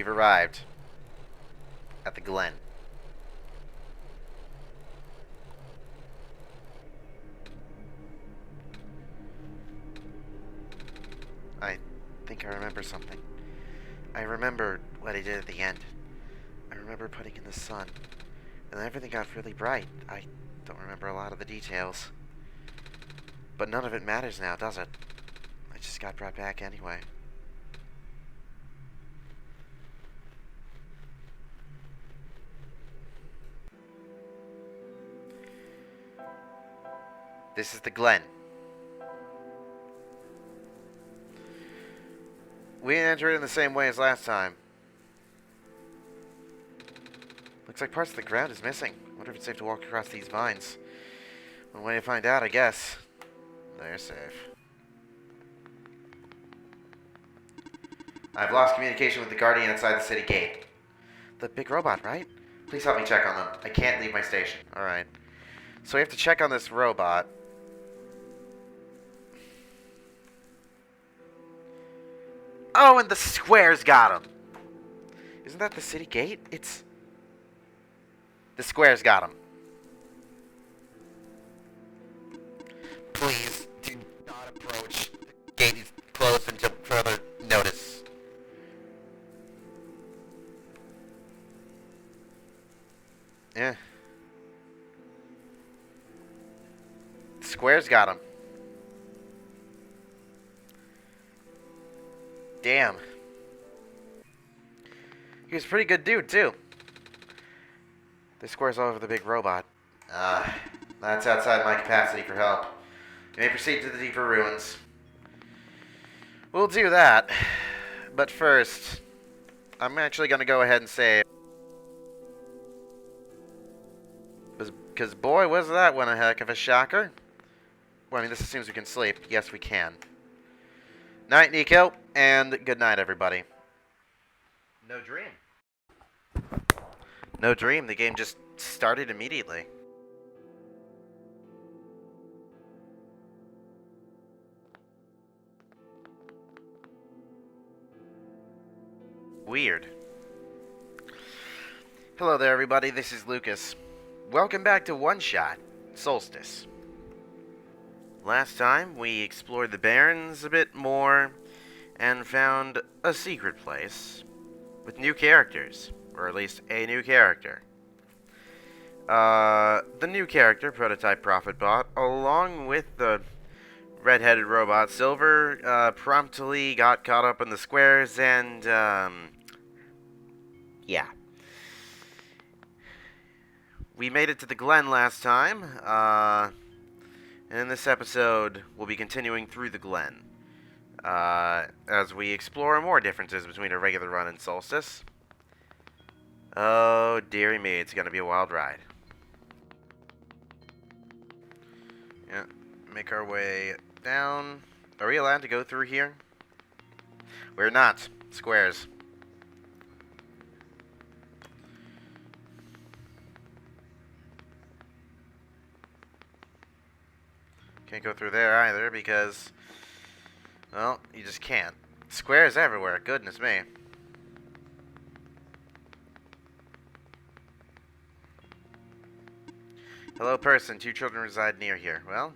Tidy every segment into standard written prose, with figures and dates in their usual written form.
we've arrived at the Glen. I think I remember something. I remember what I did at the end. I remember putting in the sun, and then everything got really bright. I don't remember a lot of the details. But none of it matters now, does it? I just got brought back anyway. This is the Glen. We didn't enter it in the same way as last time. Looks like parts of the ground is missing. Wonder if it's safe to walk across these vines. One way to find out, I guess. They're safe. I've lost communication with the guardian inside the city gate. The big robot, right? Please help me check on them. I can't leave my station. Alright. So we have to check on this robot. Oh, and the square's got him. Isn't that the city gate? It's... The square's got him. Please do not approach. The gate is closed until further notice. Yeah. The square's got him. Damn. He was a pretty good dude, too. The square's all over the big robot. That's outside my capacity for help. You may proceed to the deeper ruins. We'll do that. But first, I'm actually going to go ahead and say... Because boy, was that one a heck of a shocker. Well, I mean, this assumes we can sleep. Yes, we can. Night, Nico, and good night, everybody. No dream. No dream. The game just started immediately. Weird. Hello there, everybody. This is Lucas. Welcome back to OneShot, Solstice. Last time, we explored the Barrens a bit more and found a secret place with new characters, or at least a new character. The new character, Prototype Prophet Bot, along with the red-headed robot Silver, promptly got caught up in the squares and, yeah. We made it to the Glen last time, and in this episode, we'll be continuing through the Glen, as we explore more differences between a regular run and Solstice. Oh, dearie me, it's gonna be a wild ride. Yeah, make our way down. Are we allowed to go through here? We're not. Squares. Can't go through there either because, well, you just can't. Squares everywhere, goodness me. Hello, person. 2 children reside near here. Well,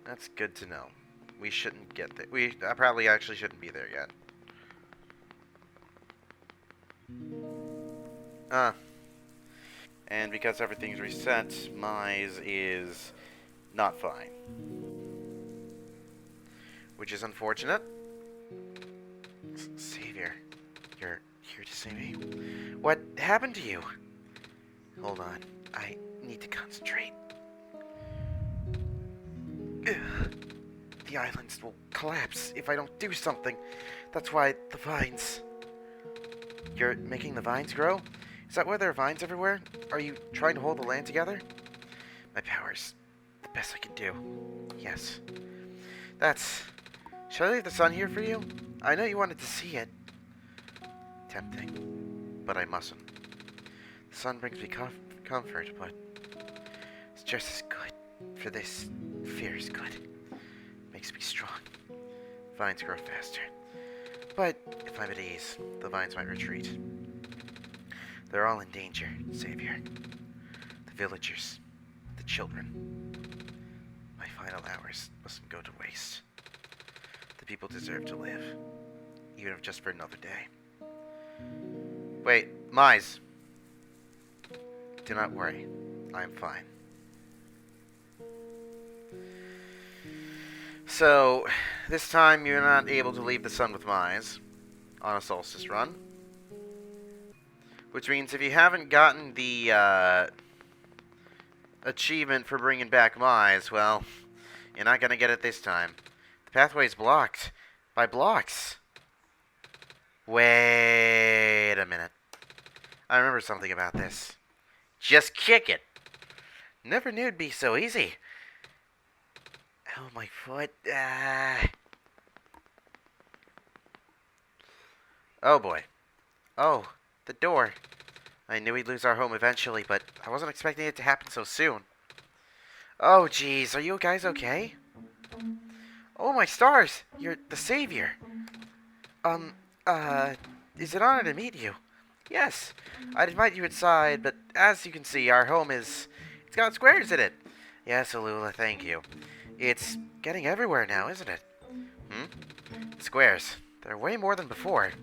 that's good to know. We shouldn't get there. I probably actually shouldn't be there yet. And because everything's reset, Mize is not fine. Which is unfortunate. Savior, you're here to save me? What happened to you? Hold on. I need to concentrate. Ugh. The islands will collapse if I don't do something. That's why the vines... You're making the vines grow? Is that why there are vines everywhere? Are you trying to hold the land together? My powers. The best I can do. Yes. That's... Should I leave the sun here for you? I know you wanted to see it. Tempting. But I mustn't. The sun brings me comfort, but... It's just as good. For this, fear is good. Makes me strong. Vines grow faster. But if I'm at ease, the vines might retreat. They're all in danger, Savior. The villagers, the children. My final hours mustn't go to waste. The people deserve to live, even if just for another day. Wait, Mize. Do not worry. I am fine. So, this time you're not able to leave the sun with Mize on a Solstice run. Which means if you haven't gotten the achievement for bringing back Mize, well, you're not going to get it this time. The pathway's blocked by blocks. Wait a minute. I remember something about this. Just kick it. Never knew it'd be so easy. Oh, my foot. Oh, boy. Oh, the door. I knew we'd lose our home eventually, but I wasn't expecting it to happen so soon. Oh, jeez. Are you guys okay? Oh, my stars. You're the savior. Is it an honor to meet you? Yes. I'd invite you inside, but as you can see, our home it's got squares in it. Yes, Alula, thank you. It's getting everywhere now, isn't it? Squares. They're way more than before.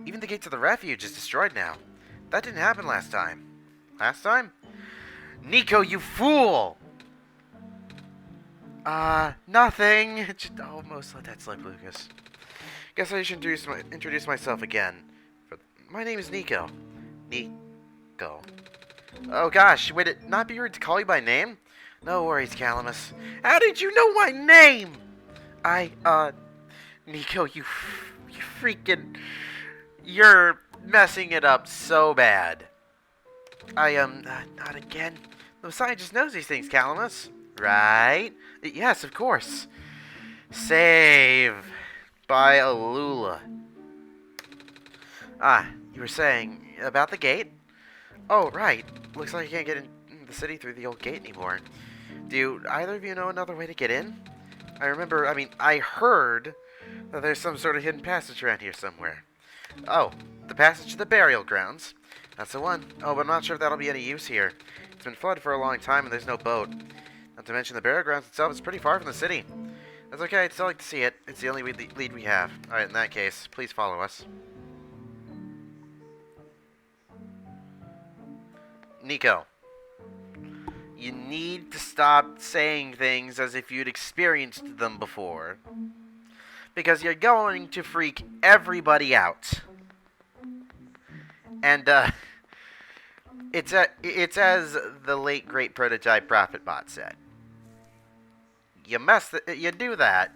Even the gate to the refuge is destroyed now. That didn't happen last time. Last time? Niko, you fool! Nothing. Almost let that slip, Lucas. Guess I should introduce myself again. My name is Niko. Niko. Oh gosh, would it not be rude to call you by name? No worries, Calamus. How did you know my name? Niko, you freaking... You're messing it up so bad. Not again. The scientist knows these things, Calamus. Right? Yes, of course. Save by Alula. You were saying about the gate? Oh, right. Looks like you can't get in the city through the old gate anymore. Do either of you know another way to get in? I heard that there's some sort of hidden passage around here somewhere. Oh, the passage to the burial grounds. That's the one. Oh, but I'm not sure if that'll be any use here. It's been flooded for a long time and there's no boat. Not to mention the burial grounds itself is pretty far from the city. That's okay, I'd still like to see it. It's the only lead we have. Alright, in that case, please follow us. Niko, you need to stop saying things as if you'd experienced them before. Because you're going to freak everybody out. And, it's as the late great prototype Prophetbot said. You do that,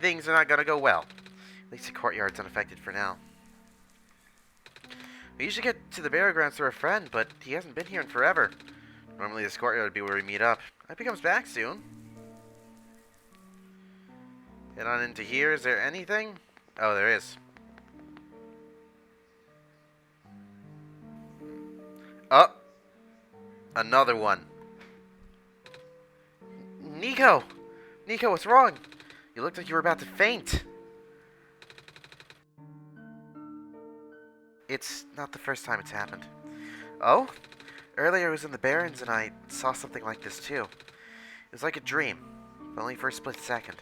things are not going to go well. At least the courtyard's unaffected for now. We usually get to the burial grounds through a friend, but he hasn't been here in forever. Normally this courtyard would be where we meet up. I hope he comes back soon. Head on into here. Is there anything? Oh, there is. Oh! Another one. Niko! Niko, what's wrong? You looked like you were about to faint. It's not the first time it's happened. Oh? Earlier I was in the Barrens and I saw something like this too. It was like a dream, but only for a split second.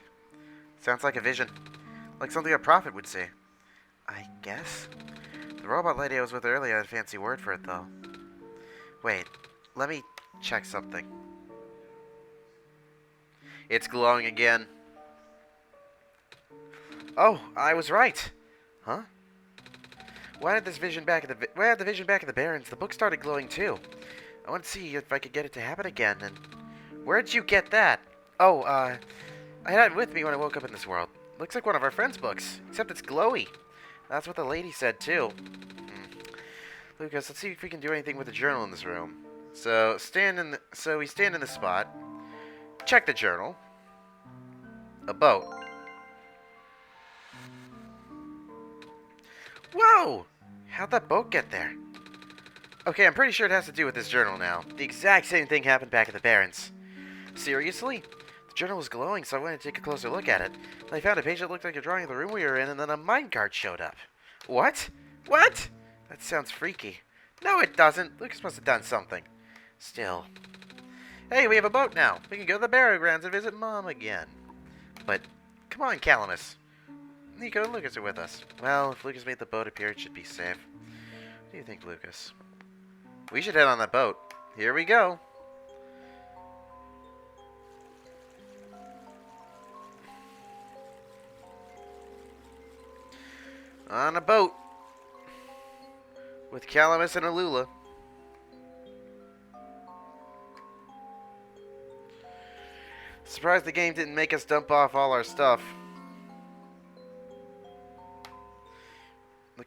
Sounds like a vision. Like something a prophet would see. I guess? The robot lady I was with earlier had a fancy word for it though. Wait, let me check something. It's glowing again. Oh, I was right. Huh? When I had the vision back at the Barrens, the book started glowing too. I want to see if I could get it to happen again. And where'd you get that? Oh, I had it with me when I woke up in this world. Looks like one of our friends' books, except it's glowy. That's what the lady said too. Lucas, let's see if we can do anything with the journal in this room. So we stand in the spot. Check the journal. A boat. Whoa! How'd that boat get there? Okay, I'm pretty sure it has to do with this journal now. The exact same thing happened back at the Barrens. Seriously? The journal was glowing, so I went to take a closer look at it. And I found a page that looked like a drawing of the room we were in, and then a minecart showed up. What? What? That sounds freaky. No, it doesn't. Lucas must have done something. Still. Hey, we have a boat now. We can go to the burial grounds and visit Mom again. But, come on, Calamus. Nico and Lucas are with us. Well, if Lucas made the boat appear, it should be safe. What do you think, Lucas? We should head on that boat. Here we go. On a boat. With Calamus and Alula. Surprised the game didn't make us dump off all our stuff.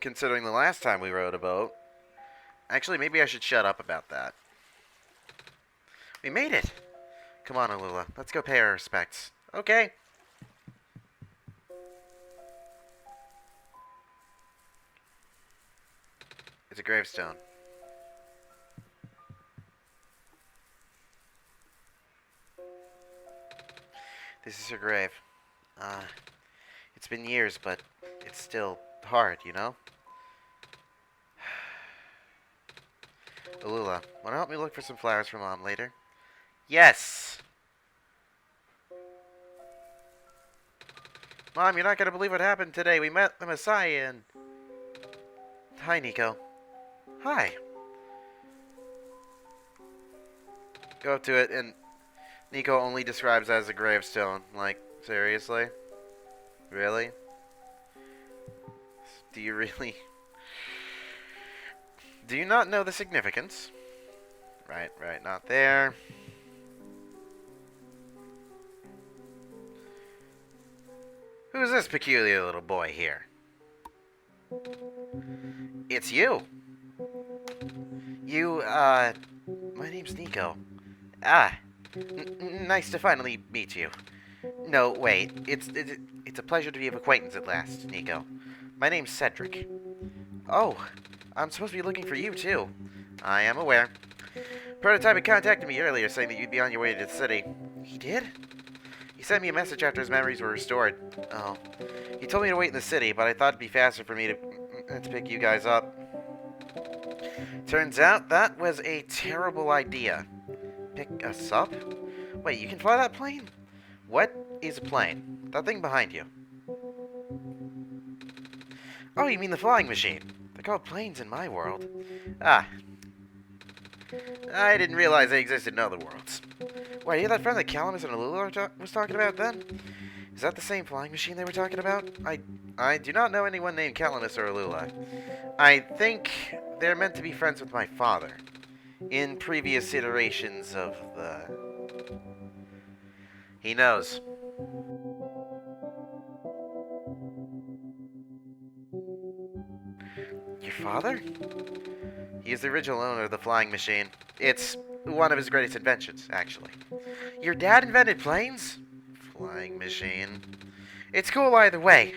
Considering the last time we rode a boat. Actually, maybe I should shut up about that. We made it! Come on, Alula. Let's go pay our respects. Okay. It's a gravestone. This is her grave. It's been years, but it's still hard, you know? Alula, wanna help me look for some flowers for Mom later? Yes! Mom, you're not gonna believe what happened today. We met the Messiah and... Hi, Nico. Hi. Go up to it, and Nico only describes it as a gravestone. Like, seriously? Really? Do you really... Do you not know the significance? Right, not there. Who's this peculiar little boy here? It's you. My name's Nico. Nice to finally meet you. No, wait. It's a pleasure to be of acquaintance at last, Nico. My name's Cedric. Oh, I'm supposed to be looking for you, too. I am aware. Prototype had contacted me earlier saying that you'd be on your way to the city. He did? He sent me a message after his memories were restored. Oh. He told me to wait in the city, but I thought it'd be faster for me to pick you guys up. Turns out that was a terrible idea. Pick us up? Wait, you can fly that plane? What is a plane? That thing behind you. Oh, you mean the flying machine. They're called planes in my world. Ah. I didn't realize they existed in other worlds. Wait, are you that friend that Calamus and Alula was talking about then? Is that the same flying machine they were talking about? I do not know anyone named Calamus or Alula. I think they're meant to be friends with my father. In previous iterations of the... He knows. Your father? He is the original owner of the flying machine. It's one of his greatest inventions, actually. Your dad invented planes? Flying machine. It's cool either way.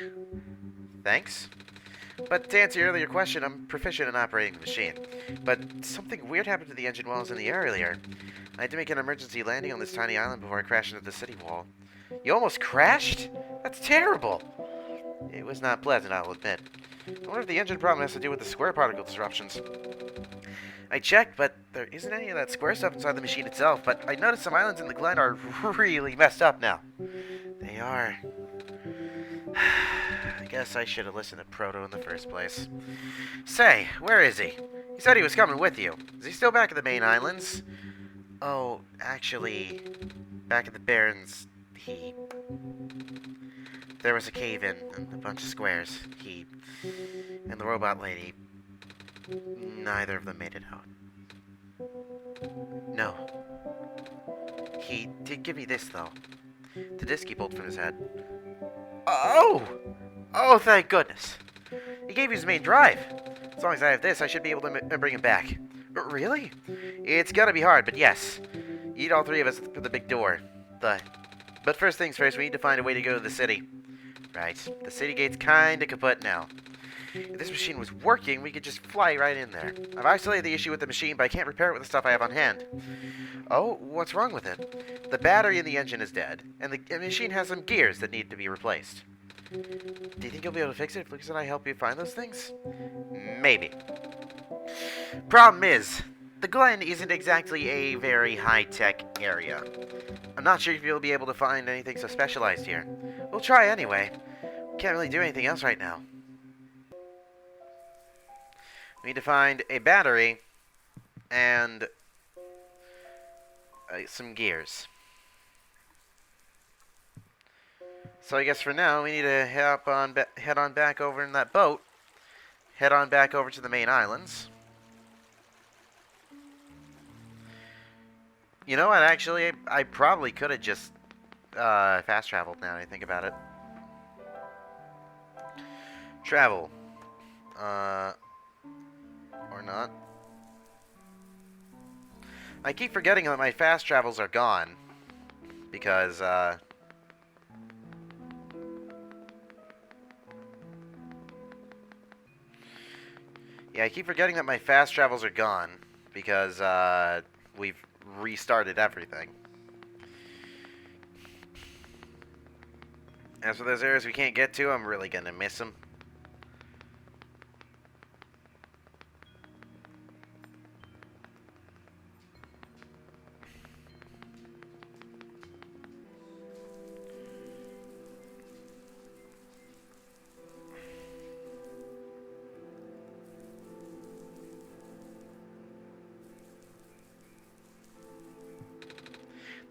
Thanks. But to answer your earlier question, I'm proficient in operating the machine. But something weird happened to the engine while I was in the air earlier. I had to make an emergency landing on this tiny island before I crashed into the city wall. You almost crashed? That's terrible. It was not pleasant, I'll admit. I wonder if the engine problem has to do with the square particle disruptions. I checked, but there isn't any of that square stuff inside the machine itself, but I noticed some islands in the Glen are really messed up now. They are. I guess I should have listened to Proto in the first place. Say, where is he? He said he was coming with you. Is he still back at the main islands? Oh, actually, back at the Barrens, there was a cave-in and a bunch of squares. He and the robot lady, neither of them made it out. No. He did give me this, though. The disc he pulled from his head. Oh! Oh, thank goodness. He gave you his main drive. As long as I have this, I should be able to bring it back. Really? It's gonna be hard, but yes. You need all three of us for the big door. But first things first, we need to find a way to go to the city. Right. The city gate's kinda kaput now. If this machine was working, we could just fly right in there. I've isolated the issue with the machine, but I can't repair it with the stuff I have on hand. Oh, what's wrong with it? The battery in the engine is dead, and the machine has some gears that need to be replaced. Do you think you'll be able to fix it if Lucas and I help you find those things? Maybe. Problem is, the Glen isn't exactly a very high-tech area. I'm not sure if you'll be able to find anything so specialized here. We'll try anyway. Can't really do anything else right now. We need to find a battery and some gears. So I guess for now we need to head on back over in that boat. Head on back over to the main islands. You know what? Actually, I probably could have just fast traveled. Now that I think about it. Travel. Or not. I keep forgetting that my fast travels are gone. Because, yeah, I keep forgetting that my fast travels are gone. Because, we've restarted everything. As for those areas we can't get to, I'm really gonna miss them.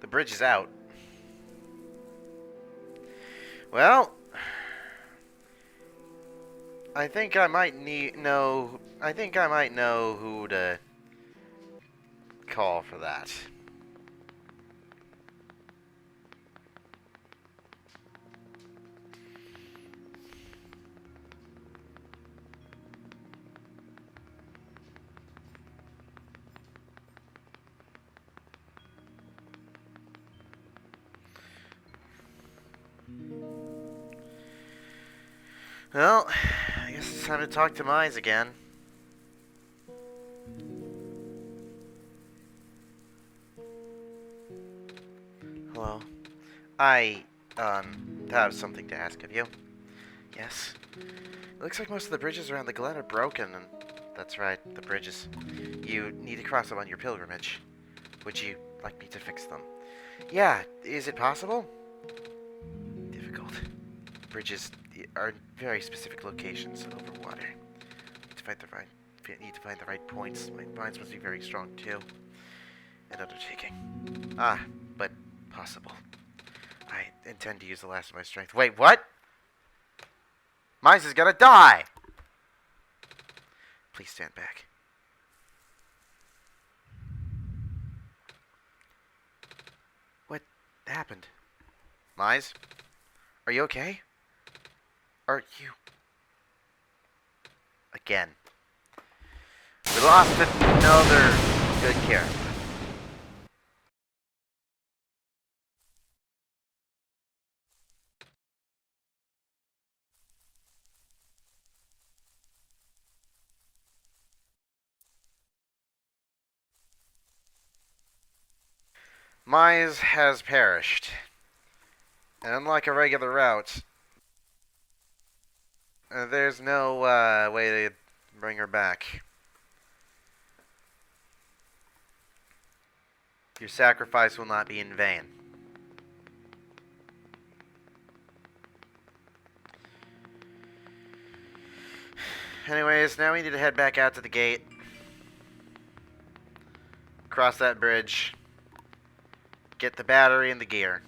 The bridge is out. Well, I think I might know who to call for that. Well, I guess it's time to talk to Mize again. Hello. I, have something to ask of you. Yes. It looks like most of the bridges around the Glen are broken, and that's right, the bridges. You need to cross them on your pilgrimage. Would you like me to fix them? Yeah, is it possible? Difficult. Bridges are in very specific locations over water. Need to find the right points. My minds must be very strong too. An undertaking. Ah, but possible. I intend to use the last of my strength. Wait, what? Mize is gonna die! Please stand back. What happened? Mize? Are you okay? Are you... Again. We lost another good character. Mize has perished. And unlike a regular route, there's no way to bring her back. Your sacrifice will not be in vain. Anyways, now we need to head back out to the gate. Cross that bridge. Get the battery and the gear.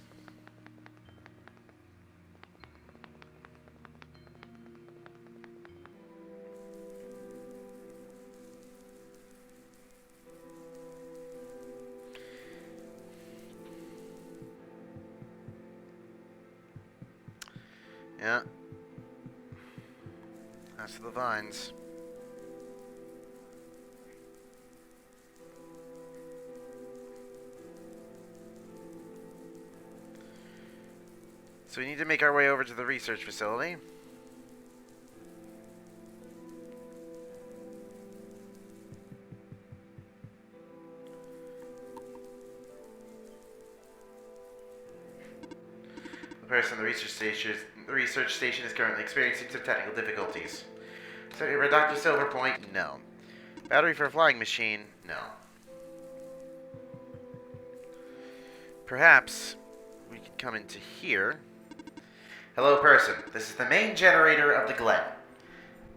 Yeah. That's the vines. So we need to make our way over to the research facility. person, the research station is currently experiencing some technical difficulties. So, Dr. Silverpoint, no. Battery for a flying machine, no. Perhaps we could come into here. Hello, person. This is the main generator of the Glen.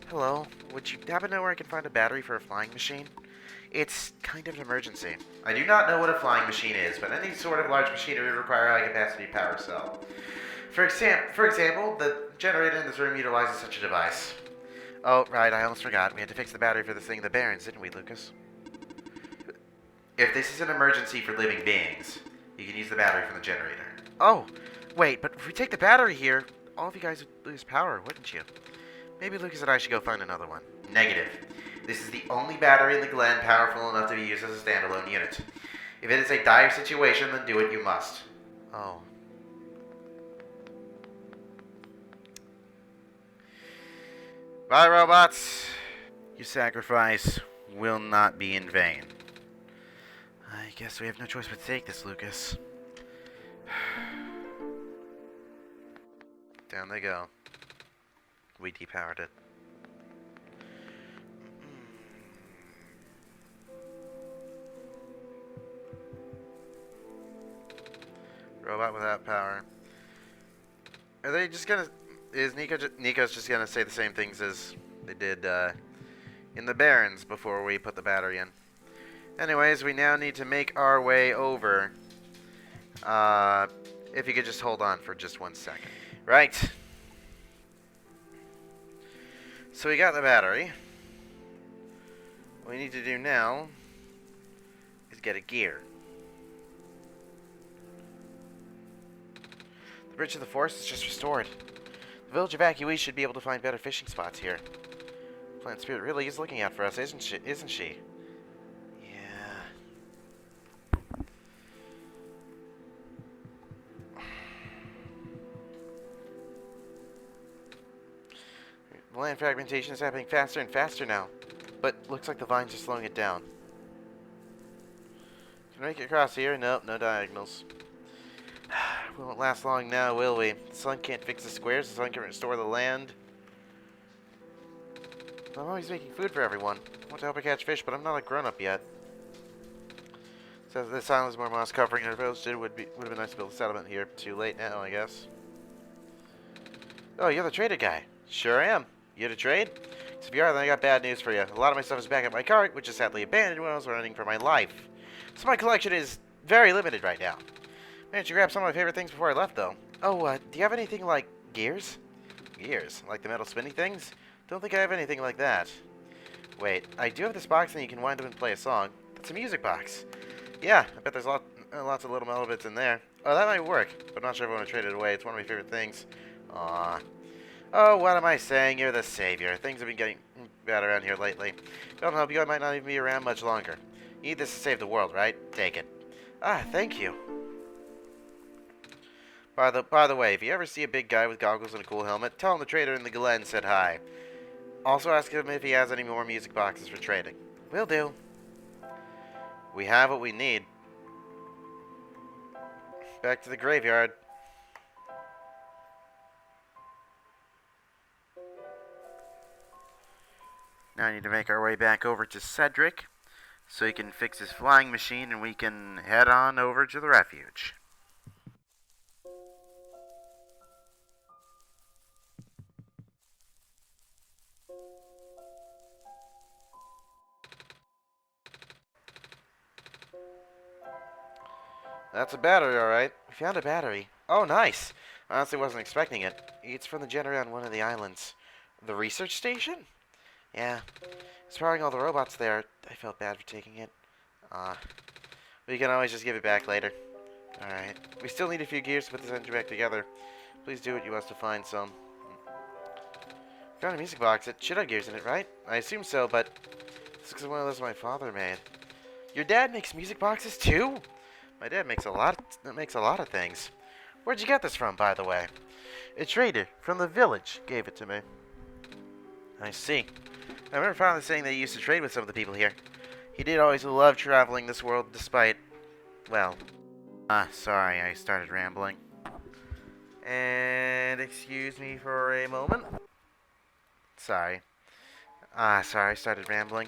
Hello. Would you happen to know where I can find a battery for a flying machine? It's kind of an emergency. I do not know what a flying machine is, but any sort of large machinery would require a high-capacity power cell. For example, the generator in this room utilizes such a device. Oh, right, I almost forgot. We had to fix the battery for this thing in the Barrens, didn't we, Lucas? If this is an emergency for living beings, you can use the battery from the generator. Oh, wait, but if we take the battery here, all of you guys would lose power, wouldn't you? Maybe Lucas and I should go find another one. Negative. This is the only battery in the Glen powerful enough to be used as a standalone unit. If it is a dire situation, then do what you must. Oh. Bye, robots. Your sacrifice will not be in vain. I guess we have no choice but to take this, Lucas. Down they go. We depowered it. Robot without power. Are they just gonna... Is Nico's just gonna say the same things as they did in the Barrens before we put the battery in. Anyways, we now need to make our way over. If you could just hold on for just 1 second. Right. So we got the battery. What we need to do now is get a gear. The Bridge of the Forest is just restored. The village evacuees should be able to find better fishing spots here. Plant Spirit really is looking out for us, isn't she? Yeah. The land fragmentation is happening faster and faster now, but looks like the vines are slowing it down. Can we make it across here? Nope, no diagonals. We won't last long now, will we? The sun can't fix the squares, the sun can restore the land. I'm always making food for everyone. I want to help her catch fish, but I'm not a grown-up yet. Says this island is more moss covering than village did. Would have been nice to build a settlement here. Too late now, I guess. Oh, you're the trader guy. Sure am. You to trade? So if you are, then I got bad news for you. A lot of my stuff is back at my cart, which is sadly abandoned when I was running for my life. So my collection is very limited right now. Managed to grab some of my favorite things before I left, though. Oh, do you have anything like gears? Gears? Like the metal spinning things? Don't think I have anything like that. Wait, I do have this box and you can wind up and play a song. That's a music box. Yeah, I bet there's lots of little metal bits in there. Oh, that might work, but I'm not sure if I want to trade it away. It's one of my favorite things. Aww. Oh, what am I saying? You're the savior. Things have been getting bad around here lately. If I don't help you, I might not even be around much longer. You need this to save the world, right? Take it. Ah, thank you. By the way, if you ever see a big guy with goggles and a cool helmet, tell him the trader in the Glen said hi. Also ask him if he has any more music boxes for trading. Will do. We have what we need. Back to the graveyard. Now I need to make our way back over to Cedric so he can fix his flying machine and we can head on over to the refuge. That's a battery, alright. We found a battery. Oh, nice. I honestly wasn't expecting it. It's from the generator on one of the islands. The research station? Yeah. It's powering all the robots there. I felt bad for taking it. We can always just give it back later. Alright. We still need a few gears to put this engine back together. Please do what you must to find some. Found a music box. It should have gears in it, right? I assume so, but this looks like one of those my father made. Your dad makes music boxes too? My dad makes a lot of things. Where'd you get this from, by the way? A trader from the village gave it to me. I see. I remember finally saying that he used to trade with some of the people here. He did always love traveling this world despite, well... sorry, I started rambling. And excuse me for a moment. Sorry. Sorry, I started rambling.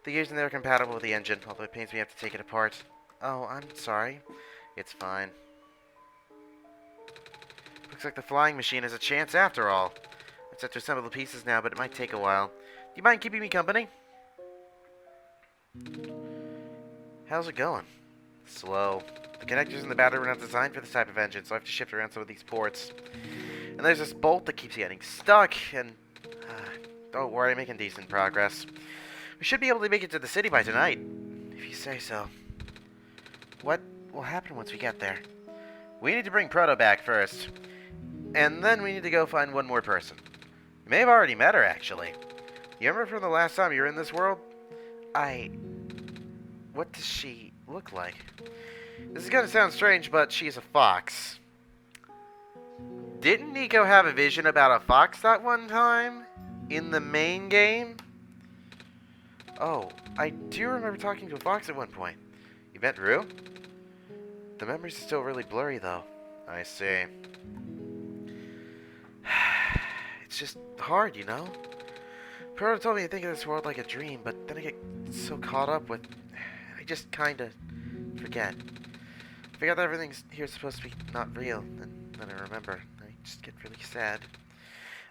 The gears in there are compatible with the engine, although it pains me to have to take it apart. Oh, I'm sorry. It's fine. Looks like the flying machine has a chance after all. It's set to assemble the pieces now, but it might take a while. Do you mind keeping me company? How's it going? Slow. The connectors in the battery were not designed for this type of engine, so I have to shift around some of these ports. And there's this bolt that keeps getting stuck, and... don't worry, I'm making decent progress. We should be able to make it to the city by tonight, if you say so. What will happen once we get there? We need to bring Proto back first. And then we need to go find one more person. You may have already met her, actually. You remember from the last time you were in this world? What does she look like? This is gonna sound strange, but she's a fox. Didn't Nico have a vision about a fox that one time? In the main game? Oh, I do remember talking to a fox at one point. You met Rue? The memories are still really blurry, though. I see. It's just hard, you know? Proto told me to think of this world like a dream, but then I get so caught up with... I just kinda forget. I forget that everything's here supposed to be not real, and then I remember. I just get really sad.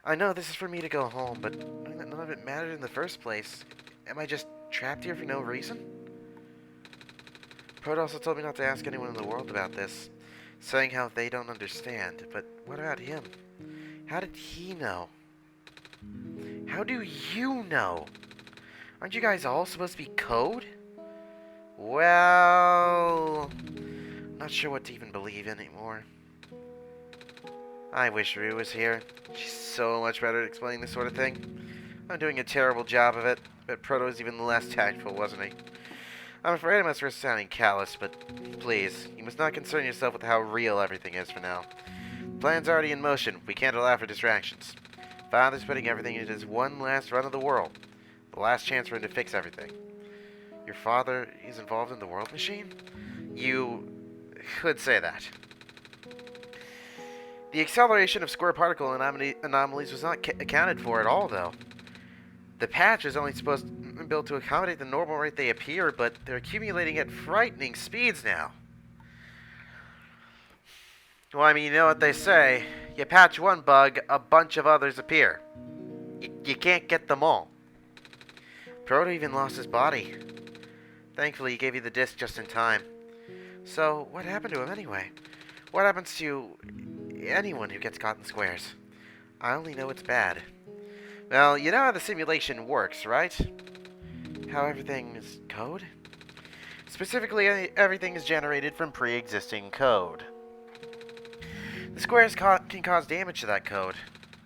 I know this is for me to go home, but none of it mattered in the first place. Am I just trapped here for no reason? Proto also told me not to ask anyone in the world about this, saying how they don't understand. But what about him? How did he know? How do you know? Aren't you guys all supposed to be code? Well... not sure what to even believe anymore. I wish Rue was here. She's so much better at explaining this sort of thing. I'm doing a terrible job of it, but Proto was even less tactful, wasn't he? I'm afraid I must risk sounding callous, but please, you must not concern yourself with how real everything is for now. The plan's already in motion. We can't allow for distractions. Father's putting everything into his one last run of the world. The last chance for him to fix everything. Your father is involved in the world machine? You could say that. The acceleration of square particle anomalies was not accounted for at all, though. The patch is only supposed to be built to accommodate the normal rate they appear, but they're accumulating at frightening speeds now. Well, I mean, you know what they say. You patch one bug, a bunch of others appear. You can't get them all. Proto even lost his body. Thankfully, he gave you the disc just in time. So, what happened to him anyway? What happens to anyone who gets caught in squares? I only know it's bad. Well, you know how the simulation works, right? How everything is code? Specifically, everything is generated from pre-existing code. The squares can cause damage to that code.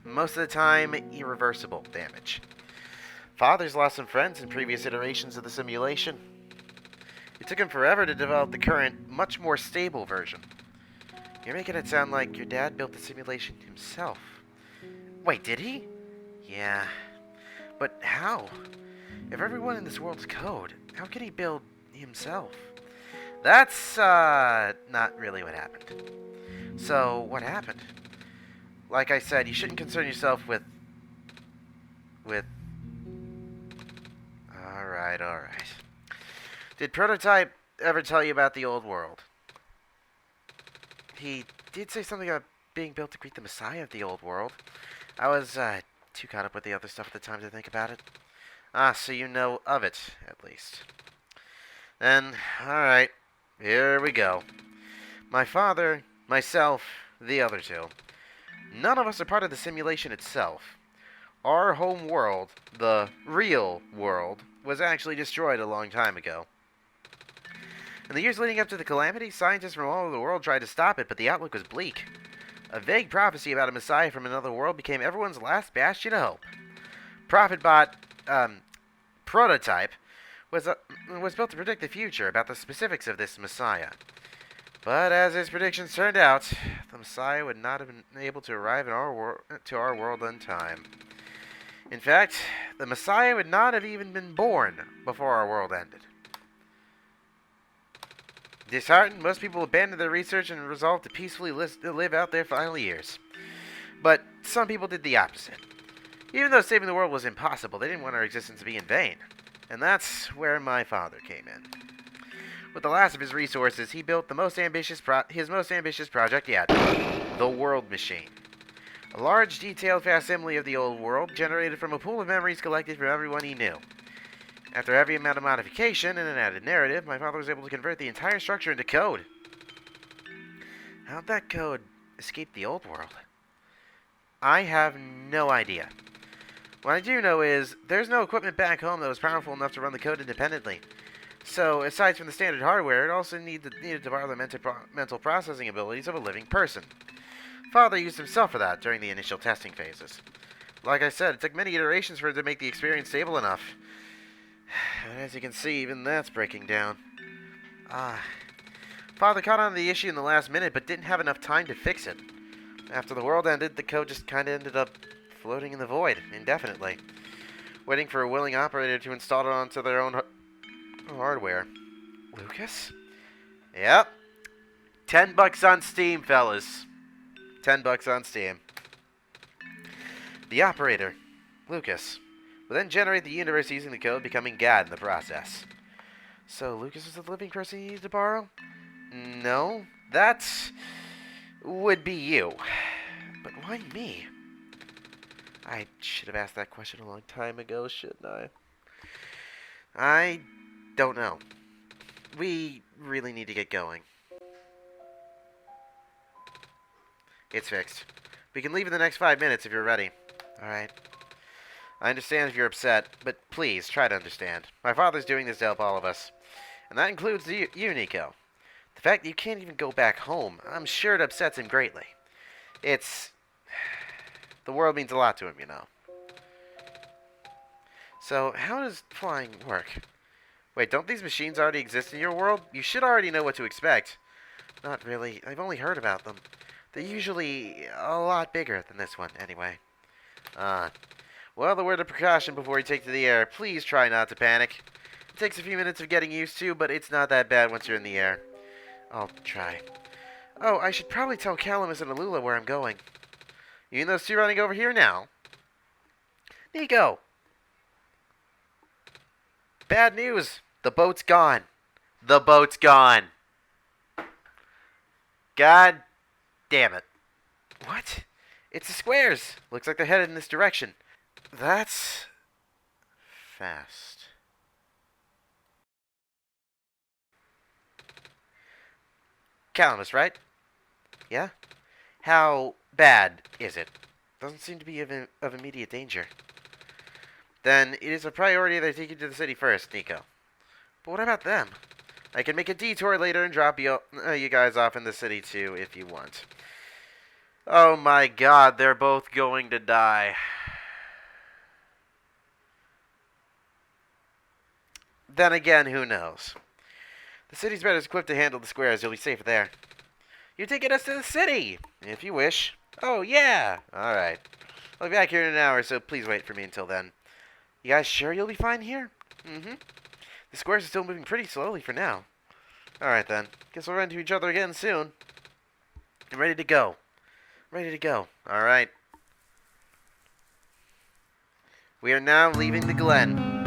Most of the time, irreversible damage. Father's lost some friends in previous iterations of the simulation. It took him forever to develop the current, much more stable version. You're making it sound like your dad built the simulation himself. Wait, did he? Yeah. But how? If everyone in this world's code, how can he build himself? That's, not really what happened. So, what happened? Like I said, you shouldn't concern yourself with... Alright. Did Prototype ever tell you about the old world? He did say something about being built to greet the Messiah of the old world. I was, too caught up with the other stuff at the time to think about it. So you know of it, at least. Then, alright, here we go. My father, myself, the other two. None of us are part of the simulation itself. Our home world, the real world, was actually destroyed a long time ago. In the years leading up to the calamity, scientists from all over the world tried to stop it, but the outlook was bleak. A vague prophecy about a messiah from another world became everyone's last bastion of hope. Prophetbot, Prototype, was built to predict the future about the specifics of this messiah. But as his predictions turned out, the messiah would not have been able to arrive in our world on time. In fact, the messiah would not have even been born before our world ended. Disheartened, most people abandoned their research and resolved to peacefully live out their final years. But some people did the opposite. Even though saving the world was impossible, they didn't want our existence to be in vain. And that's where my father came in. With the last of his resources, he built his most ambitious project yet, the World Machine. A large, detailed facsimile of the old world, generated from a pool of memories collected from everyone he knew. After every amount of modification and an added narrative, my father was able to convert the entire structure into code. How'd that code escape the old world? I have no idea. What I do know is, there's no equipment back home that was powerful enough to run the code independently. So, aside from the standard hardware, it also needed to borrow the mental processing abilities of a living person. Father used himself for that during the initial testing phases. Like I said, it took many iterations for it to make the experience stable enough. And as you can see, even that's breaking down. Father caught on to the issue in the last minute, but didn't have enough time to fix it. After the world ended, the code just kinda ended up floating in the void, indefinitely. Waiting for a willing operator to install it onto their own hardware. Lucas? Yep. $10 on Steam, fellas. $10 on Steam. The operator, Lucas, will then generate the universe using the code, becoming God in the process. So, Lucas is the living person he needs to borrow? No, that would be you. But why me? I should have asked that question a long time ago, shouldn't I? I don't know. We really need to get going. It's fixed. We can leave in the next 5 minutes if you're ready. Alright. I understand if you're upset, but please, try to understand. My father's doing this to help all of us. And that includes you, Niko. The fact that you can't even go back home, I'm sure it upsets him greatly. The world means a lot to him, you know. So, how does flying work? Wait, don't these machines already exist in your world? You should already know what to expect. Not really. I've only heard about them. They're usually a lot bigger than this one, anyway. Well, the word of precaution before you take to the air. Please try not to panic. It takes a few minutes of getting used to, but it's not that bad once you're in the air. I'll try. Oh, I should probably tell Calamus and Alula where I'm going. You and those two running over here now? Niko! Bad news! The boat's gone. The boat's gone. God damn it. What? It's the squares. Looks like they're headed in this direction. That's fast. Calamus, right? Yeah? How bad is it? Doesn't seem to be of immediate danger. Then it is a priority that I take you to the city first, Niko. But what about them? I can make a detour later and drop you guys off in the city too, if you want. Oh my god, they're both going to die. Then again, who knows? The city's better equipped to handle the squares. You'll be safe there. You're taking us to the city! If you wish. Oh, yeah! Alright. I'll be back here in an hour, so please wait for me until then. You guys sure you'll be fine here? Mm-hmm. The squares are still moving pretty slowly for now. Alright then. Guess we'll run into each other again soon. I'm ready to go. Ready to go. Alright. We are now leaving the Glen.